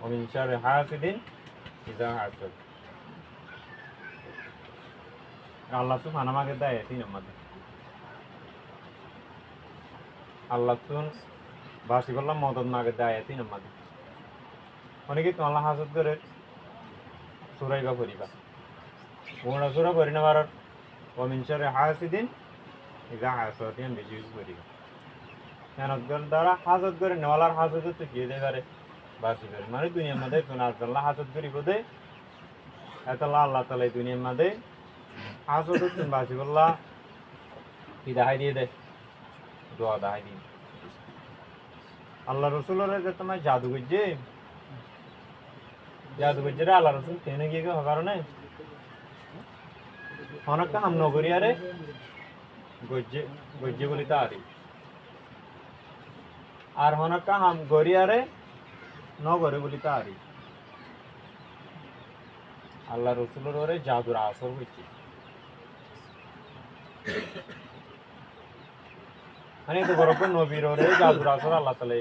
ومن شر حاسد إذا حسد আল্লাহ সুবহানাহু আমাকে দেয় 3 নম্বর আল্লাহ তুন বাসি করলাম মদত মাগে দেয় 3 নম্বর অনেকে তো আল্লাহ হাসদ করে সূরাইবা পড়িবা কোন সূরা পড়ি না বারর ومن شر حاسد إذا حسد ইয়ান বেশি ইউজ করিবা কেন দ্বারা হাসদ করে নেওয়ালার হাসদ তো কি দেয় করে বাসি করে মানে দুনিয়ার মধ্যে সোনা আল্লাহ হাসদ করিব দে এত আল্লাহ তাআলা দুনিয়ার মধ্যে হাসদ তুন বাসি করলা কি দেখাই দিয়ে দে দোয়া দেখাই দিয়ে আল্লাহ রসুলের যে তোমার জাদু করছে রে আল্লাহ রসুল ট্রেনে গিয়ে কারণে অনেকটা হাম নগরিয়ারে গজ্জে বলি তারি আর অনেকটা হাম গরিয়ারে নগরে বলি তারি আল্লাহ রসুলের ওরে জাদুর আসর হচ্ছে মানে তো বরফ নবীর ওরে জাদুর আসর আল্লাহ তালে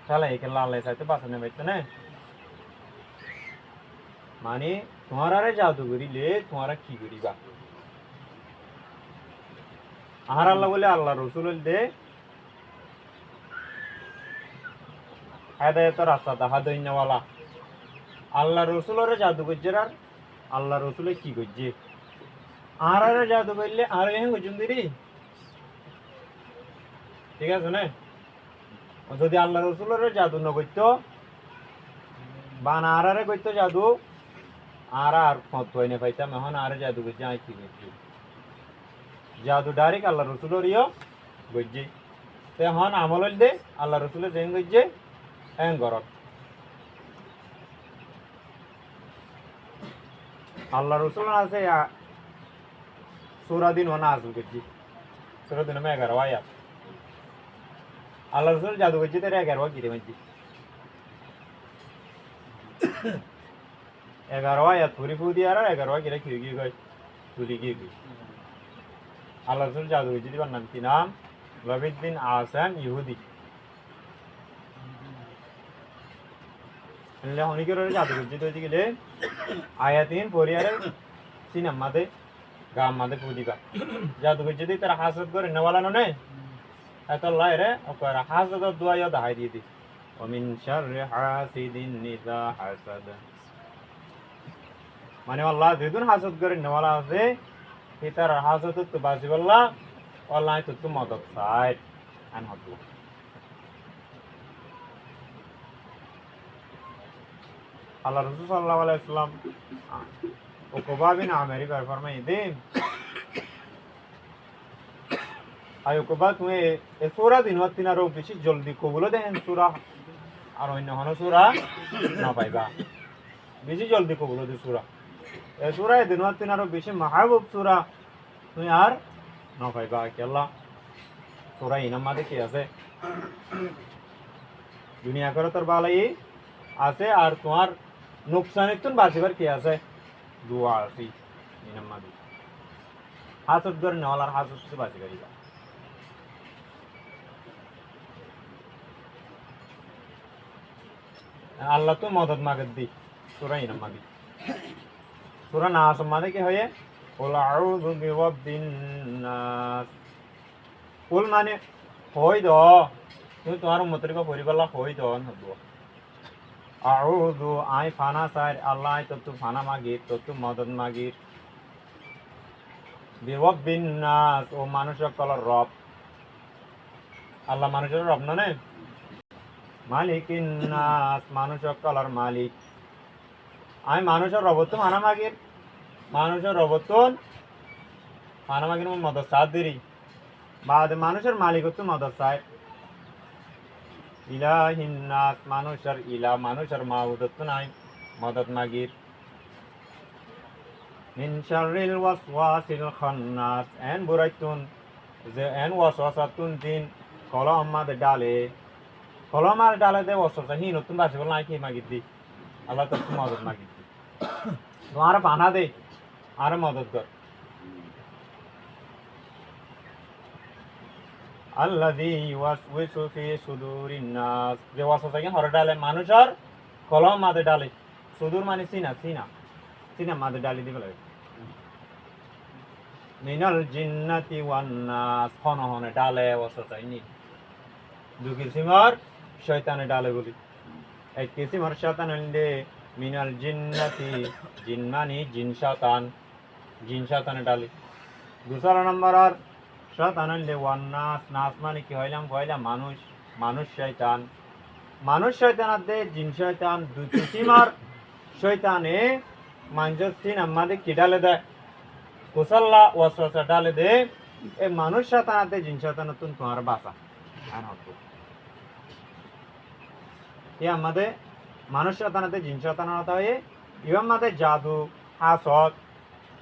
খেলা এখানে আল্লাহ চাইতে বাঁচানো পাইতে না মানে তোমার আরে জাদু করিলে তোমারা কি করিবা আর আল্লাহ বলে আল্লাহ রসুল দে হেদায়েতের রাস্তা দেখা দইনাওয়ালা আল্লাহ রসুলের জাদু করছে আর আল্লাহ রসুলে কি করছে আর আরে জাদু করলে আর এখানে করছেন দিদি ঠিক আছে না যদি আল্লাহ রসুলের জাদু ন করত বা না আরে করতো জাদু আর ফত হইনে পাইতাম এখন আর জাদু করছে আমি কি করছি জাদু ডাইরেক্ট আল্লাহ রসুলের ইয় গজ্জি তো এখন আমল দে আল্লাহ রসুলের যেন গজ্জে এন গরত আল্লাহ রসুল আছে সূরা দিন ওনা আসল গজ্জি সূরা দিন মে 11 আয়াত আল্লাহ রসুল জাদু গজ্জি তেরে 11 গিরে মজ্জি 11 আয়াত পুরি ফু দিয়া আর 11 গিরে কি গই তুলি গই আল্লাহ রসুল জাদু গজ্জি দিবার নাম কি নাম লবিদ বিন আসাম ইহুদি એટલે હોની કરે જાદુ ગજ્જી તો ગલે આયાતીન પોરિયારે સિનમ માદે ગામ માદે પૂદીકા જાદુ ગજ્જી દી તારા હાસદ કરે નવાલા નો ને એતો લાય રે ઓકર હાસદ દુઆ યાદ હાઈ દીધી ومن شر حاسد إذا حسد মানে আল্লাহ দুইজন হাসদ করে নওয়ালা আছে ই তার হাসদ তো বাসি বললা আল্লাহ তো মদত চাই আন হতো আল্লাহ রসুল সাল্লাল্লাহু আলাইহি ওয়াসাল্লাম উকবা বিন আমেরি पर फरमाई दे আয় উকবা তুমি এ সূরা দিন ওয়াতিনারও বেশি জলদি কবুল দেন সূরা আর অন্য হন সূরা না পাইবা বেশি জলদি কবুল দে সূরা এ সূরা দিন ওয়াতিনারও বেশি মাহবুব সূরা তুমি আর না পাইবা কি আল্লাহ সূরা ইনাম মাদে কি আছে দুনিয়া করে তোর ভালাই আছে আর তোমার নুকসানের তুন বাঁচিবার কি আছে দোয়া আছে ইনাম মাদি হাসদ করে নেওয়ালার হাসদ তো বাঁচি করিবা আল্লাহ তো মদত মাগত দি সূরা ইনাম মাদি সূরা নাস মাদে কি হয় কুল আউযু বিরাব্বিন নাস কুল মানে হই দ তুমি তোমার মতরিবা পরিবালা হই দ হবো আউযু আই ফানা সাইর আল্লাহ তো ফানা মাগি তো মদত মাগি বিরাব্বিন নাস ও মানুষের কলর রব আল্লাহ মানুষের রব না মালিকিন নাস মানুষের কলর মালিক আই মানুষের রব তো ফানা মাগি মানুষের রব তো ফানা মাগি মদত সাথ দিরি বাদ মানুষের মালিক তো মদত চাই ইলাহিন নাস মানুষের ইলা মানুষের মাবুদত নাই মদত মাগির মিন শাররিল ওয়াসওয়াসিল খান্নাস এন বুরাইতুন যে এন ওয়াসওয়াসাতুন দিন কলম মাদে ডালে কলম আর ডালে দে ওয়াসওয়াসা হি নতুন বাসি বল নাই কি মাগির দি আল্লাহ তো মদত মাগির দি তোমার পানা দে আর মদত কর আল্লাযী ইউওয়াসওয়িসু ফি সুদুরিন নাস যে ওয়াসওয়াসা কি হরে ডালে মানুষের কলম মাদে ডালে সুদূর মানে সিনা সিনা সিনা মাদে ডালি দিবে লাগে মিনাল জিন্নাতি ওয়ান নাস হন হনে ডালে অসতাইনি দুই কিসিমর শয়তানে ডালে বলি এক কিসিমর শয়তান হইলে মিনাল জিন্নাতি জিন মানে জিন শয়তানে ডালে দুসরা নম্বর আর শয়তান হইলে ওয়ান নাস নাস মানে কি হইলাম মানুষ শয়তান আছে জিন শয়তান দুই কিসিমর শয়তানে মানুষ সিন আমাদের কি ডালে দেয় কুসাল্লা ওয়াসওয়াসা ডালে দে এ মানুষ শয়তান আছে জিন শয়তান তুন তোমার বাসা আর হতো ये আমাদের মানুষ শয়তান আছে জিন শয়তান হতা হয় ইমাম আমাদের জাদু হাসদ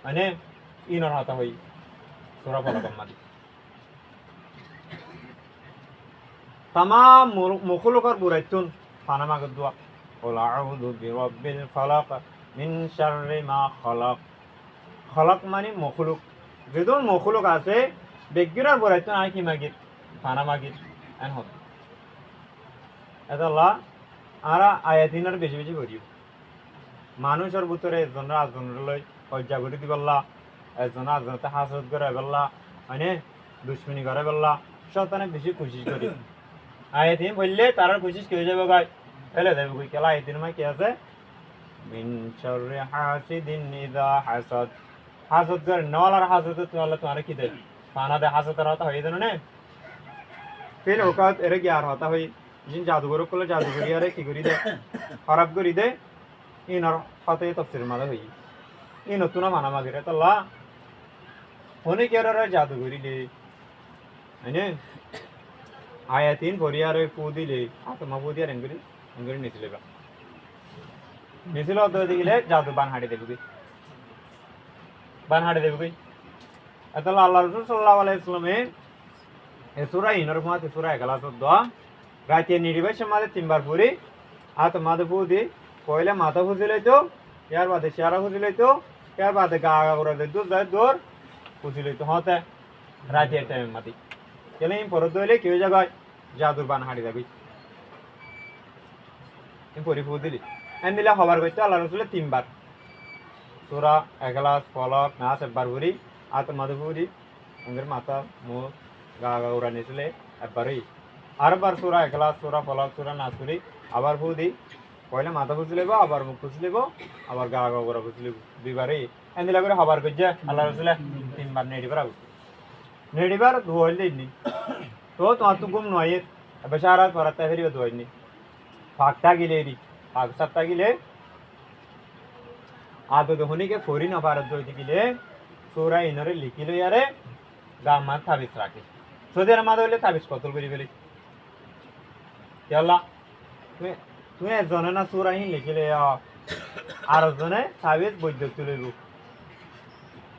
মানে ইনর হতা হয় সূরা ফালাক মাদি तमाम মখলুকর বুরাইতুন ফানামা গদুয়া ওয়াল আউযু বিরাব্বিল ফালাক মিন শাররি মা খালাক খালাক মানে মখলুক যেদন মখলুক আছে বেগিরার বুরাইতুন আই কি মাগির ফানামা গির এন হত এদাল্লাহ আরা আয়াতিনার বেশি বেশি করিও মানুষের ভিতরে একজনের আজনের হজ্জা করে দিবল্লা একজনের আজনতে হাসদ করে বেল্লা মানে দুশ্মনী করে বেল্লা শয়তানে বেশি কোশিশ করি আয়াতিন বললে তার কোশিশ কে যাবে গায় ফেলে দেবে কই কেলা আয়াতিন মা কি আছে মিন শাররি হাসিদিন ইযা হাসদ করে নওয়ালার হাসদ তো আল্লাহ তোমারে কি দেবে পানা দে হাসদের হতা হই দেন না ফির ওকাত এর কি আর হতা হই जिन जादूगर को जादूगरी अरे की करी दे खराब करी दे इन और खाते तफसीर मादा हुई इन तुना माना मागिरे तो ला होने क्या रहा जादूगरी ले है आयातीन भरिया रे पूदी ले आत्मा पूदी रंगरी रंगरी निचलेगा तो दिले जादू बान हाड़े देबुगी अतला अल्लाह रसूल सल्लल्लाहु अलैहि वसल्लम ए सूरा इनर माते सूरा एकलास दो রাতে নির্বাচন মাঝে তিনবার পুরি হাত মাথা ফুদি পয়লা মাথা ফুজি লইতো ইয়ার বাদে চেহারা ফুজি লইতো ইয়ার বাদে গা গা করে দৌড় ফুজি লইতো হতে রাতের টাইম মাতি কেন পরত হইলে কেউ জায়গায় জাদুর বান হাঁটি যাবি পরি ফু দিলি এন দিলে হবার করতে আল্লাহ রসুলের তিনবার সোরা একলাস ফলক নাচ একবার পুরি হাত মাথা ফুরি আমাদের মাথা মুখ গা গা উড়া নিয়েছিলে একবারই আরবার সূরা ইখলাস সূরা ফালাক সূরা নাস করি আবার ফুদি পয়লা মাথা ফুজি লইব আবার মুখ ফুজি লইব আবার গা গা করে ফুজি লইব দুইবারে এন্দিলা করে হবার কইছে আল্লাহ রাসূল তিনবার নেড়িবার আউ নেড়িবার ধোইল দিনি তো তোমার তো গুম নয় বেশারাত পরাতে ফেরিবে ধোইনি ফাকটা গিলেরি ফাক সত্তা গিলে আদো দহনিকে ফরি না ভারত দইতে গিলে সূরা ইনরে লিখিলো ইয়ারে গামা তাবিজ রাখে সদের মাদে হইলে তাবিজ কতল করি ফেলি আল্লাহ তুমি একজনে না সুরা হি লিখিলে আর একজনে তাবিজ বৈদ্য তুলিব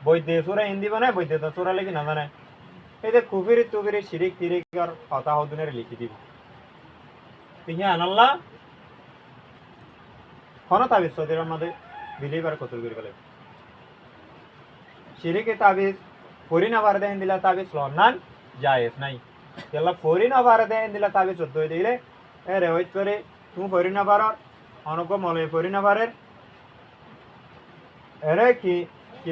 বৈদ্য সুরা হিন্দি বানায় বৈদ্য তো সুরা লিখি না জানে এই যে কুফিরি তুফিরি শিরিক তিরিকর কথা হদুনের লিখি দিব তিনি আনাল্লাহ কোন তাবিজ সদের মধ্যে বিলিবার কতল করি ফেলে শিরিকে তাবিজ ফরি না বার দেন দিলা তাবিজ লন্নান জায়েজ নাই আল্লাহ ফরি না বার দেন দিলা তাবিজ সদ্য দিলে এ রে ওই করে তুমি ফরি না পার অনক মলে ফরি না পারের এরে কি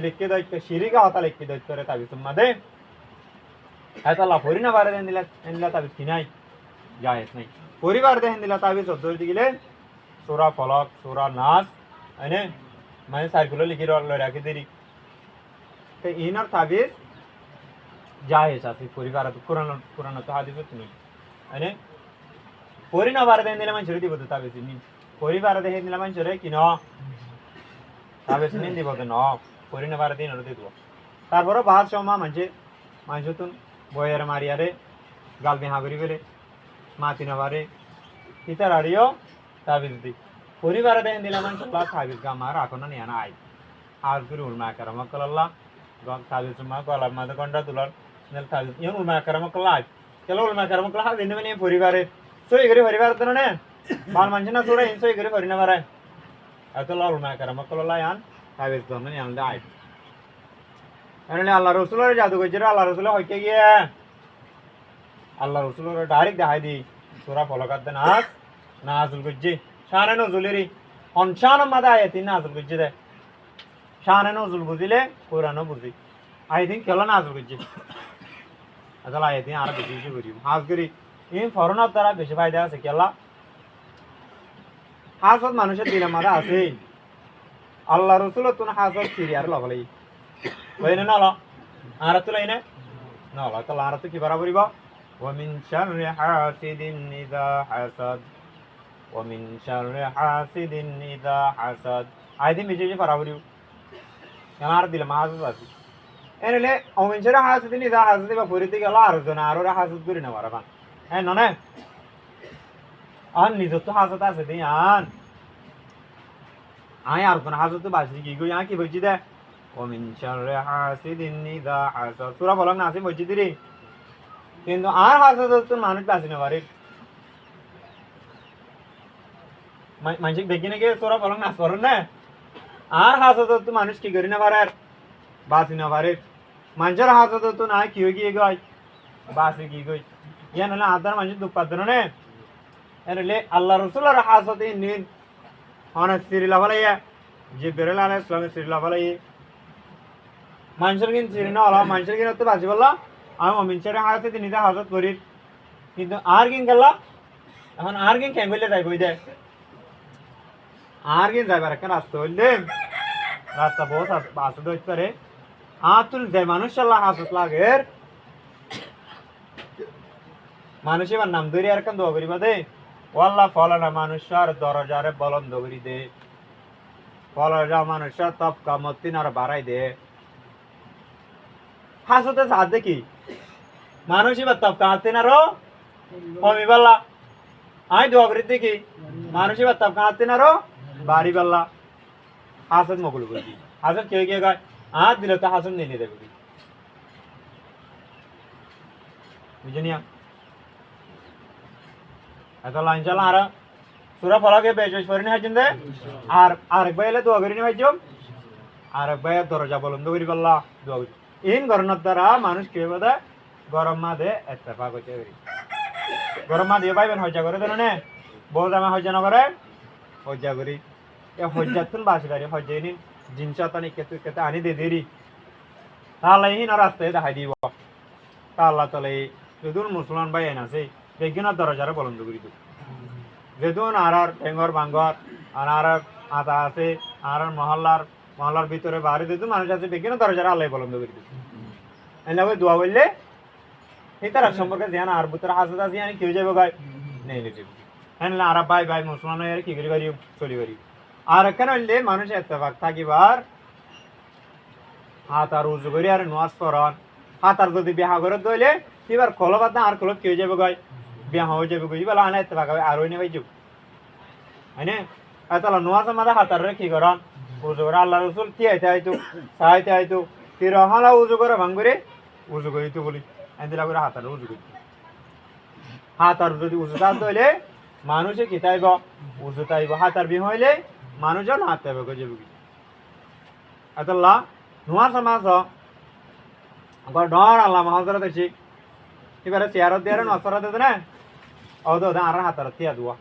লিখে দায়িত্ব শিরিকা হতা লিখে দায়িত্ব রে তাবিজ মাদে এত আল্লাহ ফরি না পারে দেন দিলা তাবিজ কি নাই জায়েজ নাই পরিবার দেন দিলা তাবিজ সদ্য দিলে সূরা ফলক সূরা নাস এনে মানে সাইকুলো লিখি রাখি দেরি তো ইনার তাবিজ জায়েজ আছে পরিবার কোরআন তো হাদিস তুমি এনে পরি না বার দেন দিলে মানুষ দিব তো তাবিজ নি পরিবার দেখে দিলে মানুষ রে কি ন তাবিজ নি দিব তো ন পরি না বার দিন দিব তারপরে বাহার সময় মানুষ তুন বয়ের মারিয়ারে গাল বিহা করি ফেলে মাতি না পারে ইতার আড়িও তাবিজ দি পরিবার দেখে দিলে মানুষ তাবিজ গামার এখন নিয়ে না আই আজ করে উলমা কারামা কল্লাহ তাবিজ মা গলার মাঝে গন্ডা তুলার তাবিজ ইয়ন উলমা কারামা কল্লাহ কেলো উলমা কারামা কল্লাহ দিনে মানে পরিবারে সই করে পরিবার তো না বাল মানুষ না তোরা সই করে পরি না পারে এত লাল মা কারামা কল্লাহ আন তাবিজ তো না আনলে আই এনে আল্লাহ রসুলের জাদু কইছে আল্লাহ রসুল হইতে গিয়ে আল্লাহ রসুলের ডাইরেক্ট দেখাই দি সূরা ফলকাত নাজ নাজুল কইছে শানে নজুলেরই অনশান মাদা আয়াতিন নাজুল করছে দে শানে নজুল বুঝিলে কোরআনও বুঝি আয়াতিন কেলা নাজুল করছে আসলে আয়াতিন আর বেশি বেশি করি হাজ করি এই ফরনার দ্বারা বেশি ফায়দা আছে কেলা হাজত মানুষের দিনের মাদা আছে আল্লাহ রসুল তুন হাজত সিরিয়ার লবলাই বইনে নল আর তুলাই না নল তাহলে আর তো কি বরাবরিব ومن شر حاسد إذا حسد ومن شر حاسد إذا حسد আইদিন বেশি বেশি বরাবরিব আমার দিলে মাহাজত আছে এনেলে ومن شر حاسد إذا حسد বা পরিতে গেল আর জন আর হাসদ করি না বারবার হ্যাঁ ননে আর নিজত তো হাসত আছে দিন আন আয় আর কোন হাসত বাসি কি গই আ কি বলছি দে ومن شر حاسد إذا حسد সূরা বললাম না আছে বলছি দিরি কিন্তু আর হাসত তো মানুষ বাসি না পারে মানসিক দেখি নাকি সূরা বললাম না করুন না আর হাসত তো মানুষ কি করি না পারে বাসি না পারে মানুষের হাসত তো না কি হয়ে গিয়ে গই বাসি কি গই ইয়া না আদার মানুষ দুঃখ পাদ না এনে আল্লাহ রসুলের হাসত নিন অনেক সিরিলা বলাইয়া যে বেরোল আলাইহিস সালামের সিরিলা বলাই মানুষের কিন্তু সিরি না হলো মানুষের কিন্তু তো বাসি বললা আমি অমিনচারে হাসতে নিজে হাজত করি কিন্তু আর কিন গেল এখন আর কিন কেন বললে যাই বই দে আর কিন যাইবার একটা রাস্তা হইলে রাস্তা বহুত আসতে হইতে পারে আতুল যে মানুষ আল্লাহ হাসত লাগে মানুষ এবার নাম ধরে আর কেন দোয়া করিবা দে ওয়াল্লাহ ফলানা মানুষের দরজারে বলন্দ করি দে ফলানা মানুষের তপ কামতিন আর বাড়াই দে হাসতে সাথে কি মানুষ এবার তপ কাঁদতেন আরো কমি পাল্লা আমি দোয়া করি দেখি মানুষ এবার তপ কাঁদতেন আরো বাড়ি পাল্লা হাসত মকুল করি হাসত কেউ কে গায় আর দিলে তো হাসন নিয়ে দেবে বুঝিনিয়া এত লাইন চালা আর সুরা ফলাকে বেশ করে নিয়ে হাইছেন দে আর আরেক ভাই এলে দোয়া করি নিয়ে হাইছ আরেক ভাই দরজা বলন্দ করি পাল্লা দোয়া করি ইন গরমের দ্বারা মানুষ কে বোধ গরম মাদে এত্তেফাক হইতে পারি গরম মা দিয়ে পাইবেন হজ্জা করে দেন নে বউ জামা হজ্জা না করে হজ্জা করি এ হজ্জাতুন বাসি পারি হজ্জা নিন জিনিস তানি কেতু কেতে আনি দে দেরি তাহলে হিন রাস্তায় দেখাই দিব তাহলে তাহলে যেদুন মুসলমান ভাই এন আছে বেগিনার দরজারে বলন্দ করি দিব যেদুন আর ঠেঙ্গর বাঙ্গর আর আতা আছে আর মহল্লার ভিতরে বাড়ি যেদুন মানুষ আছে বেগিনার দরজারে আল্লাহ বলন্দ করি দিব এনে দোয়া বললে এই তার সম্পর্কে ধ্যান আর ভিতরে হাসত আছে আমি কেউ যাবো গাই নেই নিতে হ্যাঁ আর ভাই ভাই মুসলমান হয়ে কি করি পারি চলি পারি আর এখানে হইলে মানুষ এত্তেফাক থাকিবার হাত আর উজু করি আর নোয়াজ করন হাত আর যদি বিয়া করে দইলে এবার কলবাদ না আর কলব কেউ যাবো গাই বিয়া হয়ে যাবে গই বলে আনা এত্তেফাক হবে আর হইনে ভাই যুগ হয়নে তাহলে নোয়াজের মাঝে হাত আর কি করন উজু করে আল্লাহ রসুল কি আইতে আইতো চাইতে আইতো তির হালা উজু করে ভাঙরে উজু করি তো বলি এদিলা করে হাত আর উজু করি হাত আর যদি উজু তার দইলে মানুষে কি তাইব উজু তাইব হাত আর বিয়ে হইলে মানুষজন হাত তাইব গজে বুকি আল্লাহ নোয়াজ মাছ ডর আল্লাহ মহাজরা দেখছি এবারে চেয়ারত দিয়ে নসরা দেবে না ও তো আর হাতার তিয়া দুয়া